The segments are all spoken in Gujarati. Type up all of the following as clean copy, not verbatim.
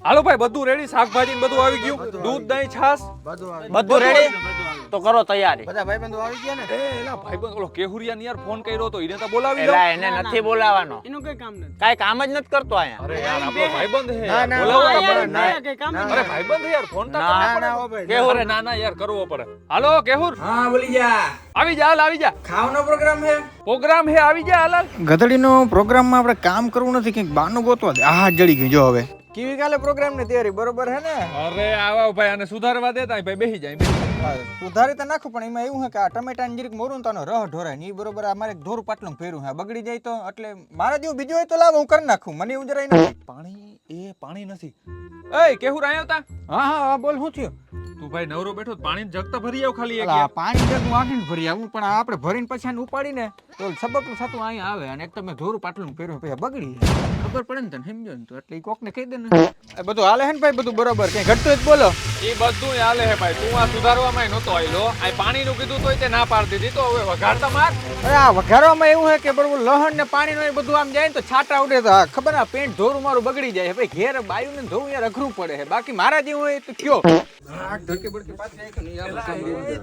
હાલો ભાઈ બધું રેડી, શાકભાજી ને બધું આવી ગયું, દૂધ દહીં છાસ બધું રેડી તો કરો તૈયારી. બધા ભાઈબંધો આવી ગયા ને? એલા ભાઈબંધ ઓલો કેહુરિયા ને યાર ફોન કર્યો તો એને તો બોલાવી લો. એલા એને નથી બોલાવાનો, એનું કઈ કામ નથી. કાઈ કામ જ નથી કરતો અહીંયા. અરે યાર આપણો ભાઈબંધ હે, ના, ના, બોલાવો ના, તો પડે. ના, ના, કઈ કામ અરે નથી. ભાઈબંધ હે યાર, ફોન તો ના, કરવો ના, પડે. હો ભાઈ. કેહુર, અરે ના ના યાર કરવો પડે. હાલો કેહુર, હા બોલી જા. આવી જા, હાલ આવી જા. ખાવાનો પ્રોગ્રામ છે? પ્રોગ્રામ હે, આવી જા હાલ. ગધડીનો પ્રોગ્રામમાં આપણે કામ કરવું નથી, કંઈક બહારનું ગોતવા દે. આ જડી ગયું જો હવે. કેવી કાલે પ્રોગ્રામની તૈયારી બરોબર હે ને? અરે આવા ભાઈ આને સુધારવા દેતા ભાઈ બેહી જાય. સુધારી તો નાખું પણ એમાં એવું છે કે આ ટમેટાની જીરીક મોરું તો આનો રહ ઢોરાય ને ઈ બરોબર. આ મારે ધોરું પાટલું પહેર્યું છે, બગડી જાય તો એટલે મારા જેવું બીજું હોય તો લાવ હું કરી નાખું, મને એવું જરાય નથી. પાણી નથી. એય કેહુર આયો તા? હા હા હા બોલ, શું થયું? તું ભાઈ નવરો બેઠો પાણી જગ તો ભરી આવ ખાલી એક. અલા, પાણી જગ હું આખીને ભરી આવું પણ આ આપણે ભરીને પછી આને ઉપાડીને તો સબકલું થતું અહીંયા આવે અને એક તો મેં ધોરું પાટલું પહેર્યું પછી બગડી જાય. ખબર પડે ને તને, સમજો ને તો એટલે ઈ કોકને કહી દે ને. એ બધું હાલે છે ને ભાઈ, બધું બરોબર, કઈ ઘટતું હોય તો બોલો. એ બધું હાલે હે ભાઈ, તું આ સુધારવામાં નહોતો આયલો. આ પાણીનું કીધું તોય તે ના પાડી દીધી, તો હવે વઘારતા માર. અરે આ વઘારવામાં એવું છે કે બરોબર લહણ ને પાણી ને બધું આમ જાય ને તો છાટા ઉડે તો આ ખબર આ પેન્ટ ધોરું મારું બગડી જાય ભાઈ. ઘેર બાયું ને ધોવું યાર અઘરું પડે છે, બાકી મારા જેવું હોય તો કયો.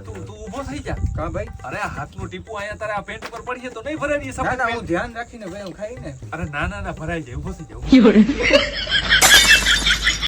તું ઊભો થઈ જા. કા ભાઈ? અરે આ હાથનું ટીપું અહીંયા તારે આ પેન્ટ ઉપર પડીએ તો નહીં ભરાય એ સફેદ પેન્ટ. ધ્યાન રાખીને ભાઈ હું ખાઈ ને. અરે ના ના ના ભરાઈ જાય, ઊભો થઈ જા.